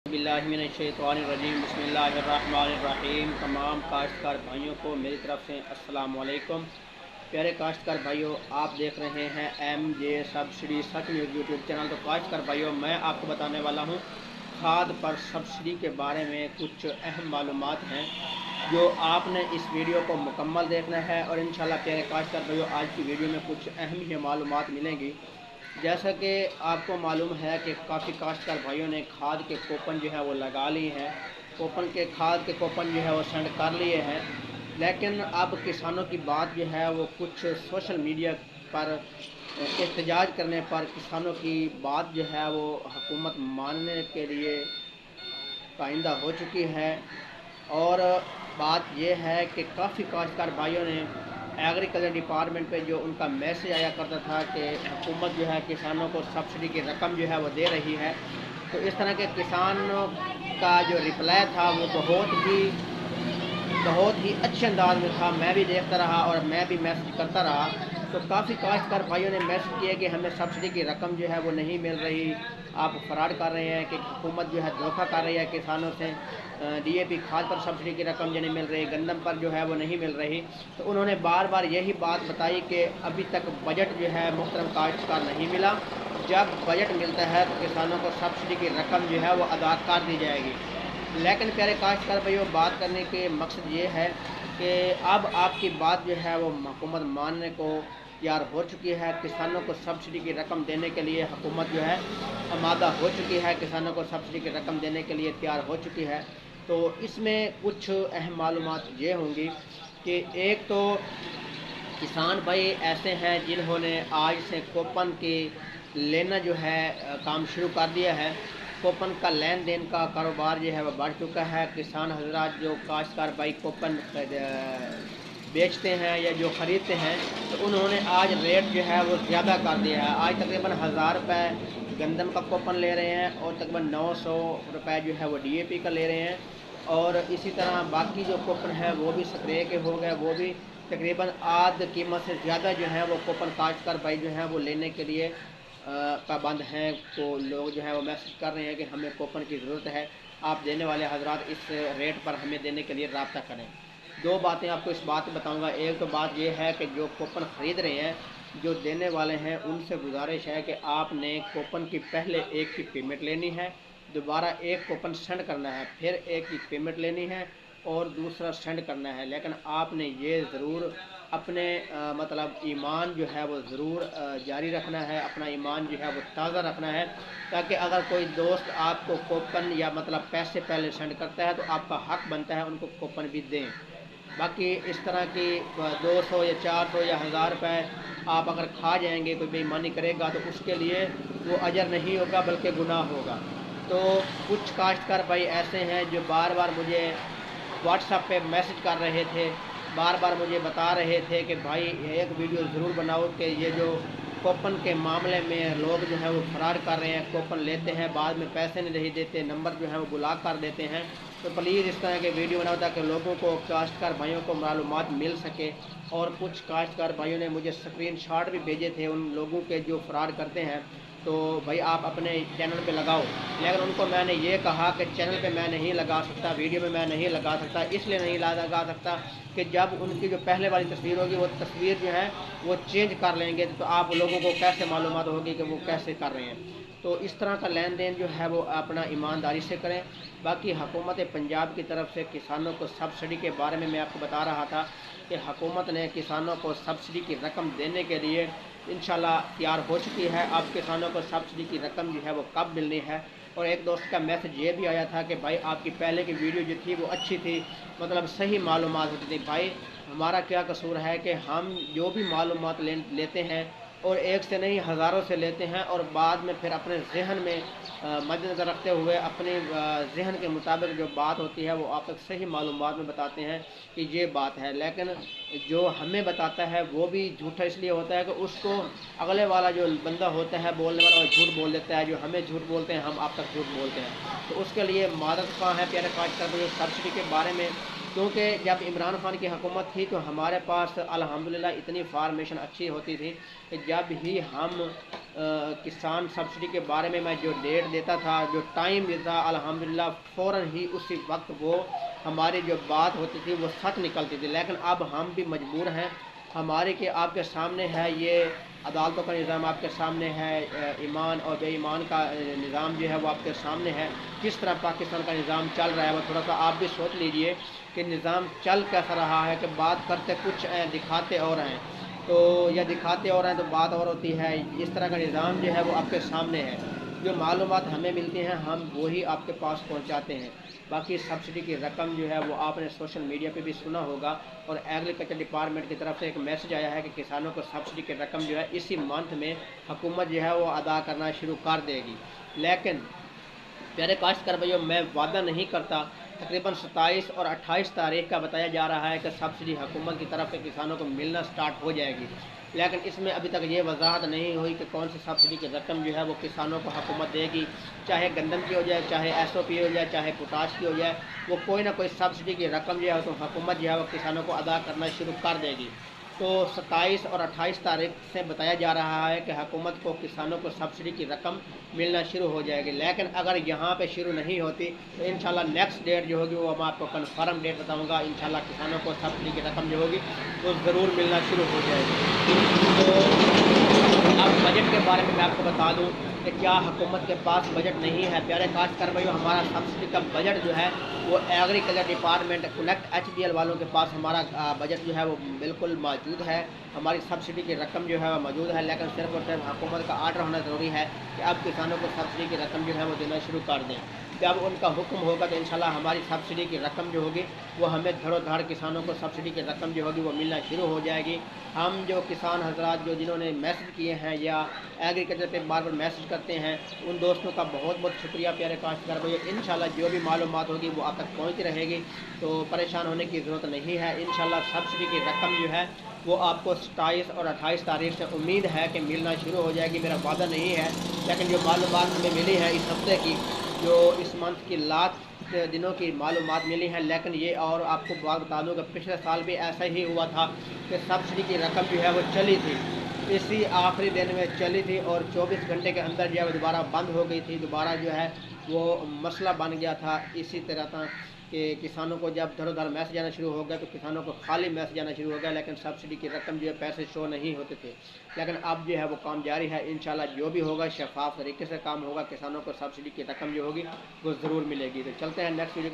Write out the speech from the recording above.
बिस्मिल्लाहिर्रहमानिर्रहीम बिस्मिल्लाहिर्रहमानिर्रहीम। तमाम काश्तकार भाइयों को मेरी तरफ से अस्सलाम वालेकुम। प्यारे काश्तकार भाइयों, आप देख रहे हैं MJ सब्सिडी सच न्यूज़ यूट्यूब चैनल। तो काश्तकार भाइयों, मैं आपको बताने वाला हूं खाद पर सब्सिडी के बारे में कुछ अहम मालूमात हैं जो आपने इस वीडियो को मुकम्मल देखना है। और इंशाल्लाह प्यारे काश्तकार भाइयों, आज की वीडियो में कुछ अहम ही मालूमात मिलेंगी। जैसा कि आपको मालूम है कि काफ़ी काश्तकार भाइयों ने खाद के कूपन जो है वो लगा लिए हैं, खाद के कूपन जो है वो सेंड कर लिए हैं। लेकिन अब किसानों की बात जो है वो कुछ सोशल मीडिया पर एहतजाज करने पर किसानों की बात जो है वो हुकूमत मानने के लिए पाइंदा हो चुकी है। और बात यह है कि काफ़ी काश्तकार भाइयों ने एग्रीकल्चर डिपार्टमेंट पे जो उनका मैसेज आया करता था कि हुकूमत जो है किसानों को सब्सिडी की रकम जो है वो दे रही है, तो इस तरह के किसानों का जो रिप्लाई था वो बहुत ही अच्छे अंदाज में था। मैं भी देखता रहा और मैं भी मैसेज करता रहा। तो काफ़ी काश्तकार भाइयों ने मैसेज किया कि हमें सब्सिडी की रकम जो है वो नहीं मिल रही, आप फ्रॉड कर रहे हैं, कि हुकूमत जो है धोखा कर रही है किसानों से। DAP खाद पर सब्सिडी की रकम जो नहीं मिल रही, गंदम पर जो है वो नहीं मिल रही। तो उन्होंने बार बार यही बात बताई कि अभी तक बजट जो है मुहतरम काश्तकार नहीं मिला। जब बजट मिलता है तो किसानों को सब्सिडी की रकम जो है वो अदा कर दी जाएगी। लेकिन प्यारे काश्तकार भाइयों, बात करने के मकसद ये है कि अब आपकी बात जो है वो हुकूमत मानने को तैयार हो चुकी है। किसानों को सब्सिडी की रकम देने के लिए हुकूमत जो है आमादा हो चुकी है, किसानों को सब्सिडी की रकम देने के लिए तैयार हो चुकी है। तो इसमें कुछ अहम मालूमात ये होंगी कि एक तो किसान भाई ऐसे हैं जिन्होंने आज से कूपन की लेना जो है काम शुरू कर दिया है। कूपन का लेन देन का कारोबार जो है वह बढ़ चुका है। किसान हजरात जो काश्तकार भाई कूपन बेचते हैं या जो ख़रीदते हैं, तो उन्होंने आज रेट जो है वो ज़्यादा कर दिया है। आज तकरीबन 1000 रुपये गंदम का कूपन ले रहे हैं और तकरीबन 900 रुपये जो है वो DAP का ले रहे हैं। और इसी तरह बाकी जो कूपन है वो भी स्प्रे के हो गए, वो भी तकरीबन आध कीमत से ज़्यादा जो है वो कूपन काश्तकार भाई जो है वो लेने के लिए पाबंद हैं। तो लोग जो है वो मैसेज कर रहे हैं कि हमें कूपन की ज़रूरत है, आप देने वाले हजरात इस रेट पर हमें देने के लिए रब्ता करें। दो बातें आपको इस बात बताऊंगा। एक तो बात यह है कि जो कूपन ख़रीद रहे हैं, जो देने वाले हैं, उनसे गुजारिश है कि आपने कूपन की पहले एक की पेमेंट लेनी है, दोबारा एक कूपन सेंड करना है, फिर एक की पेमेंट लेनी है और दूसरा सेंड करना है। लेकिन आपने ये ज़रूर अपने मतलब ईमान जो है वो ज़रूर जारी रखना है, अपना ईमान जो है वो ताज़ा रखना है, ताकि अगर कोई दोस्त आपको कूपन या मतलब पैसे पहले सेंड करता है तो आपका हक बनता है उनको कूपन भी दें। बाकी इस तरह की 200 या 400 या 1000 रुपये आप अगर खा जाएंगे, कोई बेईमानी करेगा तो उसके लिए वो अजर नहीं होगा बल्कि गुनाह होगा। तो कुछ काश्तकार भाई ऐसे हैं जो बार बार मुझे व्हाट्सएप पे मैसेज कर रहे थे, बार बार मुझे बता रहे थे कि भाई एक वीडियो ज़रूर बनाओ कि ये जो कूपन के मामले में लोग जो है वो फरार कर रहे हैं, कूपन लेते हैं, बाद में पैसे नहीं देते, नंबर जो है वो ब्लॉक कर देते हैं। तो प्लीज़ इस तरह के वीडियो बनाओ ताकि लोगों को, काश्तकार भाइयों को मालूमात मिल सके। और कुछ काश्तकार भाइयों ने मुझे स्क्रीनशॉट भी भेजे थे उन लोगों के जो फ्रॉड करते हैं। तो भाई आप अपने चैनल पे लगाओ, लेकिन उनको मैंने ये कहा कि चैनल पे मैं नहीं लगा सकता, वीडियो में मैं नहीं लगा सकता, इसलिए नहीं लगा सकता कि जब उनकी जो पहले वाली तस्वीर होगी वो तस्वीर जो है वो चेंज कर लेंगे, तो आप लोगों को कैसे मालूमात होगी कि वो कैसे कर रहे हैं। तो इस तरह का लेन देन जो है वो अपना ईमानदारी से करें। बाकी हुकूमत पंजाब की तरफ से किसानों को सब्सिडी के बारे में मैं आपको बता रहा था कि हुकूमत ने किसानों को सब्सिडी की रकम देने के लिए इंशाल्लाह तैयार हो चुकी है। अब किसानों को सब्सिडी की रकम जो है वो कब मिलनी है। और एक दोस्त का मैसेज ये भी आया था कि भाई आपकी पहले की वीडियो जो थी वो अच्छी थी, मतलब सही मालूमात होती थी। भाई हमारा क्या कसूर है कि हम जो भी मालूमात लेते हैं और एक से नहीं हज़ारों से लेते हैं, और बाद में फिर अपने जहन में मद्देनज़र रखते हुए अपने जहन के मुताबिक जो बात होती है वो आप तक सही मालूमात में बताते हैं कि ये बात है। लेकिन जो हमें बताता है वो भी झूठा इसलिए होता है कि उसको अगले वाला जो बंदा होता है बोलने वाला, वो झूठ बोल देता है, जो हमें झूठ बोलते हैं हम आप तक झूठ बोलते हैं। तो उसके लिए मादत कहाँ है प्यारे काश्तकार भाइयों, सब्सिडी के बारे में क्योंकि जब इमरान खान की हुकूमत थी तो हमारे पास अल्हम्दुलिल्लाह इतनी फार्मेशन अच्छी होती थी कि जब ही हम किसान सब्सिडी के बारे में मैं जो डेट देता था, जो टाइम देता था, अल्हम्दुलिल्लाह फ़ौरन ही उसी वक्त वो हमारी जो बात होती थी वो सच निकलती थी। लेकिन अब हम भी मजबूर हैं, हमारे के आपके सामने है ये अदालतों का निज़ाम, आपके सामने है ईमान और बेईमान का निज़ाम जो है वो आपके सामने है। किस तरह पाकिस्तान का निज़ाम चल रहा है वो थोड़ा सा आप भी सोच लीजिए कि निज़ाम चल कैसा रहा है, कि बात करते कुछ हैं दिखाते और हैं। तो या दिखाते और हैं तो बात और होती है। इस तरह का निज़ाम जो है वो आपके सामने है। जो मालूमात हमें मिलती हैं हम वही आपके पास पहुंचाते हैं। बाकी सब्सिडी की रकम जो है वो आपने सोशल मीडिया पे भी सुना होगा, और एग्रीकल्चर डिपार्टमेंट की तरफ से एक मैसेज आया है कि किसानों को सब्सिडी की रकम जो है इसी मंथ में हुकूमत जो है वो अदा करना शुरू कर देगी। लेकिन प्यारे काश्तकार भाइयों, मैं वादा नहीं करता। तकरीबन 27 और 28 तारीख का बताया जा रहा है कि सब्सिडी हुकूमत की तरफ से किसानों को मिलना स्टार्ट हो जाएगी, लेकिन इसमें अभी तक ये वजाहत नहीं हुई कि कौन सी सब्सिडी की रकम जो है वो किसानों को हुकूमत देगी। चाहे गंदम की हो जाए, चाहे SOP हो जाए, चाहे पोटाश की हो जाए, वो कोई ना कोई सब्सिडी की रकम जो है तो हुकूमत जो है वो किसानों को अदा करना शुरू कर देगी। तो 27 और 28 तारीख से बताया जा रहा है कि हुकूमत को किसानों को सब्सिडी की रकम मिलना शुरू हो जाएगी। लेकिन अगर यहाँ पे शुरू नहीं होती तो इंशाल्लाह नेक्स्ट डेट जो होगी वो मैं आपको कन्फर्म डेट बताऊँगा। इंशाल्लाह किसानों को सब्सिडी की रकम जो होगी वो ज़रूर मिलना शुरू हो जाएगी। तो अब बजट के बारे में मैं आपको बता दूं कि क्या हुकूमत के पास बजट नहीं है। प्यारे काश्तकार भाइयों, हमारा सब्सिडी का बजट जो है वो एग्रीकल्चर डिपार्टमेंट कनेक्ट HBL वालों के पास हमारा बजट जो है वो बिल्कुल मौजूद है। हमारी सब्सिडी की रकम जो है वो मौजूद है, लेकिन सिर्फ और सिर्फ हुकूमत का आर्डर होना ज़रूरी है कि अब किसानों को सब्सिडी की रकम जो है वो देना शुरू कर दें। जब उनका हुक्म होगा तो इंशाल्लाह हमारी सब्सिडी की रकम जो होगी वो हमें धड़ो धड़ किसानों को सब्सिडी की रकम जो होगी वो मिलना शुरू हो जाएगी। हम जो किसान हजरात जो जिन्होंने मैसेज किए हैं या एग्रीकल्चर पे बार बार मैसेज करते हैं, उन दोस्तों का बहुत बहुत शुक्रिया। प्यारे काश्तकार भाई, इंशाल्लाह जो भी मालूमात होगी वो आप तक पहुँचती रहेगी, तो परेशान होने की ज़रूरत नहीं है। इंशाल्लाह सब्सिडी की रकम जो है वो आपको 27 और 28 तारीख से उम्मीद है कि मिलना शुरू हो जाएगी। मेरा वादा नहीं है, लेकिन जो मालूमात हमें मिली है इस हफ्ते की, जो इस मंथ की लास्ट दिनों की मालूमात मिली है। लेकिन ये और आपको बात बता दूँ कि पिछले साल भी ऐसा ही हुआ था कि सब्सिडी की रकम जो है वो चली थी, इसी आखिरी दिन में चली थी और 24 घंटे के अंदर जो है वो दोबारा बंद हो गई थी। दोबारा जो है वो मसला बन गया था। इसी तरह था कि किसानों को जब धड़ो धड़ मैसेज आना शुरू हो गया तो किसानों को खाली मैसेज आना शुरू हो गया, लेकिन सब्सिडी की रकम जो है पैसे शो नहीं होते थे। लेकिन अब जो है वो काम जारी है। इंशाल्लाह जो भी होगा शफाफ तरीके से काम होगा, किसानों को सब्सिडी की रकम जो होगी वो ज़रूर मिलेगी। तो चलते हैं नेक्स्ट वीडियो।